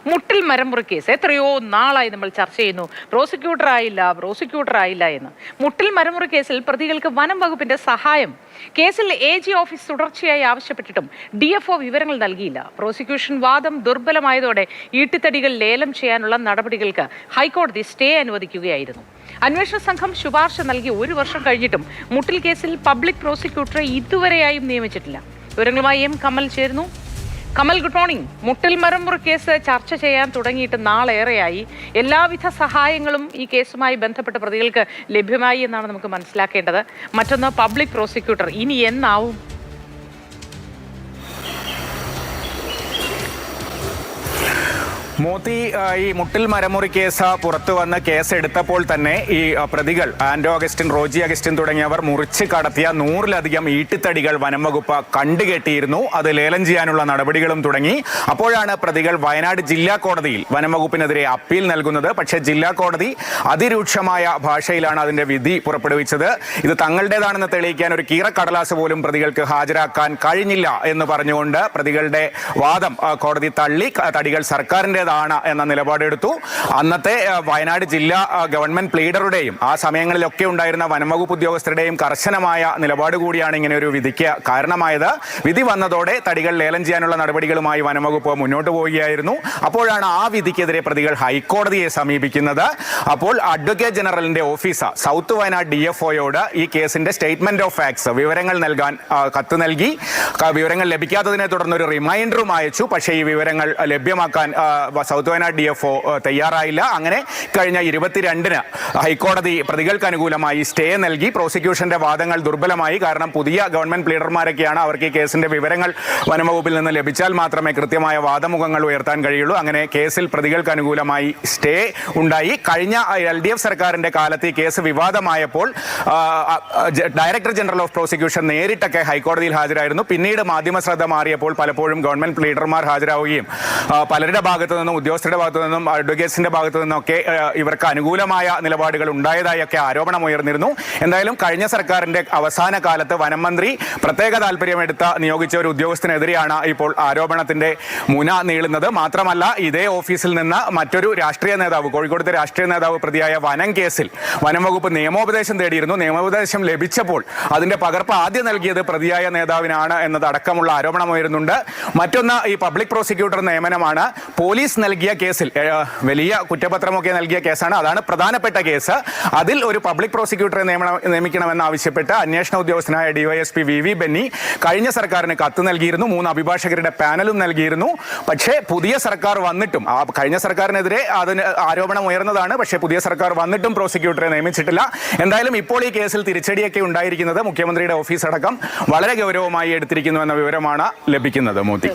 മുട്ടിൽ മരമുറി case എത്രയോ നാളായി നമ്മൾ ചർച്ച ചെയ്യുന്നു. പ്രോസിക്യൂട്ടർ ആയില്ല എന്ന്. മുട്ടിൽ മരമുറി കേസിൽ പ്രതികൾക്ക് വനം വകുപ്പിന്റെ സഹായം കേസിൽ AG ഓഫീസ് തുടർച്ചയായി ആവശ്യപ്പെട്ടിട്ടും DFO വിവരങ്ങൾ നൽകിയില്ല. പ്രോസിക്യൂഷൻ വാദം ദുർബലമായതോടെ ഈട്ടിത്തടികൾ ലേലം ചെയ്യാനുള്ള നടപടികൾക്ക് ഹൈക്കോടതി സ്റ്റേ അനുവദിക്കുകയായിരുന്നു. അന്വേഷണ സംഘം ശുപാർശ നൽകി 1 വർഷം കഴിഞ്ഞിട്ടും മുട്ടിൽ കേസിൽ പബ്ലിക് പ്രോസിക്യൂട്ടറെ ഇതുവരെയായും നിയമിച്ചിട്ടില്ല. വിവരങ്ങളുമായി കമൽ ചേരുന്നു. Kamal, good morning. മുട്ടിൽ മരമുറി കേസ് ചർച്ച ചെയ്യാൻ തുടങ്ങിയിട്ട് നാളേറെയായി. എല്ലാവിധ സഹായങ്ങളും ഈ കേസുമായി ബന്ധപ്പെട്ട പ്രതികൾക്ക് ലഭ്യമായി എന്നാണ് നമുക്ക് മനസ്സിലാക്കേണ്ടത്. മറ്റൊന്ന്, പബ്ലിക് പ്രോസിക്യൂട്ടർ ഇനി എന്നാവും? മോത്തി, ഈ മുട്ടിൽ മരമുറി കേസ് പുറത്തു വന്ന് കേസെടുത്തപ്പോൾ തന്നെ ഈ പ്രതികൾ ആൻഡോ അഗസ്റ്റിൻ, റോജി അഗസ്റ്റിൻ തുടങ്ങിയവർ മുറിച്ച് കടത്തിയ 100-ലധികം ഈട്ടിത്തടികൾ വനം വകുപ്പ് കണ്ടുകെട്ടിയിരുന്നു. അത് ലേലം ചെയ്യാനുള്ള നടപടികളും തുടങ്ങി. അപ്പോഴാണ് പ്രതികൾ വയനാട് ജില്ലാ കോടതിയിൽ വനം വകുപ്പിനെതിരെ അപ്പീൽ നൽകുന്നത്. പക്ഷേ ജില്ലാ കോടതി അതിരൂക്ഷമായ ഭാഷയിലാണ് അതിന്റെ വിധി പുറപ്പെടുവിച്ചത്. ഇത് തങ്ങളുടേതാണെന്ന് തെളിയിക്കാൻ ഒരു കീറക്കടലാസ് പോലും പ്രതികൾക്ക് ഹാജരാക്കാൻ കഴിഞ്ഞില്ല എന്ന് പറഞ്ഞുകൊണ്ട് പ്രതികളുടെ വാദം കോടതി തള്ളി. തടികൾ സർക്കാരിന്റെ എന്ന നിലപാടെടുത്തു. അന്നത്തെ വയനാട് ജില്ലാ ഗവൺമെന്റ് പ്ലീഡറുടെയും ആ സമയങ്ങളിലൊക്കെ ഉണ്ടായിരുന്ന വനംവകുപ്പ് ഉദ്യോഗസ്ഥരുടെയും കർശനമായ നിലപാട് കൂടിയാണ് ഇങ്ങനെ ഒരു വിധിക്ക് കാരണമായത്. വിധി വന്നതോടെ തടികൾ ലേലം ചെയ്യാനുള്ള നടപടികളുമായി വനംവകുപ്പ് മുന്നോട്ട് പോവുകയായിരുന്നു. അപ്പോഴാണ് ആ വിധിക്കെതിരെ പ്രതികൾ ഹൈക്കോടതിയെ സമീപിക്കുന്നത്. അപ്പോൾ അഡ്വക്കേറ്റ് ജനറലിന്റെ ഓഫീസ് സൗത്ത് വയനാട് DFOയോട് ഈ കേസിന്റെ സ്റ്റേറ്റ്മെന്റ് ഓഫ് ഫാക്ട്സ് വിവരങ്ങൾ നൽകാൻ കത്ത് നൽകി. വിവരങ്ങൾ ലഭിക്കാത്തതിനെ തുടർന്ന് ഒരു റിമൈൻഡറും അയച്ചു. പക്ഷേ ഈ വിവരങ്ങൾ ലഭ്യമാക്കാൻ സൗത്ത് വയനാട് DFO തയ്യാറായില്ല. അങ്ങനെ കഴിഞ്ഞ 22-ന് ഹൈക്കോടതി പ്രതികൾക്ക് അനുകൂലമായി സ്റ്റേ നൽകി. പ്രോസിക്യൂഷന്റെ വാദങ്ങൾ ദുർബലമായി. കാരണം പുതിയ ഗവൺമെന്റ് പ്ലീഡർമാരൊക്കെയാണ്. അവർക്ക് ഈ കേസിന്റെ വിവരങ്ങൾ വനംവകുപ്പിൽ നിന്ന് ലഭിച്ചാൽ മാത്രമേ കൃത്യമായ വാദമുഖങ്ങൾ ഉയർത്താൻ കഴിയുള്ളൂ. അങ്ങനെ കേസിൽ പ്രതികൾക്ക് അനുകൂലമായി സ്റ്റേ ഉണ്ടായി. കഴിഞ്ഞ LDF സർക്കാരിന്റെ കാലത്ത് ഈ കേസ് വിവാദമായപ്പോൾ ഡയറക്ടർ ജനറൽ ഓഫ് പ്രോസിക്യൂഷൻ നേരിട്ടൊക്കെ ഹൈക്കോടതിയിൽ ഹാജരായിരുന്നു. പിന്നീട് മാധ്യമ ശ്രദ്ധ മാറിയപ്പോൾ പലപ്പോഴും ഗവൺമെന്റ് പ്ലീഡർമാർ ഹാജരാവുകയും പലരുടെ ഭാഗത്തു നിന്നും, ഉദ്യോഗസ്ഥരുടെ ഭാഗത്തു നിന്നും, അഡ്വക്കേറ്റ്സിന്റെ ഭാഗത്തു നിന്നൊക്കെ ഇവർക്ക് അനുകൂലമായ നിലപാടുകൾ ഉണ്ടായതായൊക്കെ ആരോപണം ഉയർന്നിരുന്നു. എന്തായാലും കഴിഞ്ഞ സർക്കാരിന്റെ അവസാന കാലത്ത് വനം മന്ത്രി പ്രത്യേക താല്പര്യമെടുത്ത നിയോഗിച്ച ഒരു ഉദ്യോഗസ്ഥനെതിരെയാണ് ഇപ്പോൾ ആരോപണത്തിന്റെ മുന നീളുന്നത്. മാത്രമല്ല, ഇതേ ഓഫീസിൽ നിന്ന് മറ്റൊരു രാഷ്ട്രീയ നേതാവ്, കോഴിക്കോടത്തെ രാഷ്ട്രീയ നേതാവ് പ്രതിയായ വനം കേസിൽ വനം വകുപ്പ് നിയമോപദേശം തേടിയിരുന്നു. നിയമോപദേശം ലഭിച്ചപ്പോൾ അതിന്റെ പകർപ്പ് ആദ്യം നൽകിയത് പ്രതിയായ നേതാവിനാണ് എന്നതടക്കമുള്ള ആരോപണം ഉയരുന്നുണ്ട്. മറ്റൊന്ന്, ഈ പബ്ലിക് പ്രോസിക്യൂട്ടർ നിയമനമാണ്. പോലീസ് നൽകിയ കേസിൽ വലിയ കുറ്റപത്രമൊക്കെ നൽകിയ കേസാണ്. അതാണ് പ്രധാനപ്പെട്ട കേസ്. അതിൽ ഒരു പബ്ലിക് പ്രോസിക്യൂട്ടറെ നിയമിക്കണമെന്നാവശ്യപ്പെട്ട് അന്വേഷണ ഉദ്യോഗസ്ഥനായ DYSP VV ബെന്നി കഴിഞ്ഞ സർക്കാരിന് കത്ത് നൽകിയിരുന്നു. 3 അഭിഭാഷകരുടെ പാനലും നൽകിയിരുന്നു. പക്ഷേ പുതിയ സർക്കാർ വന്നിട്ടും, കഴിഞ്ഞ സർക്കാരിനെതിരെ അതിന് ആരോപണം ഉയർന്നതാണ്. പക്ഷേ പുതിയ സർക്കാർ വന്നിട്ടും പ്രോസിക്യൂട്ടറെ നിയമിച്ചിട്ടില്ല. എന്തായാലും ഇപ്പോൾ ഈ കേസിൽ തിരിച്ചടിയൊക്കെ ഉണ്ടായിരിക്കുന്നത് മുഖ്യമന്ത്രിയുടെ ഓഫീസ് അടക്കം വളരെ ഗൗരവമായി എടുത്തിരിക്കുന്നു എന്ന വിവരമാണ് ലഭിക്കുന്നത്. മോദി.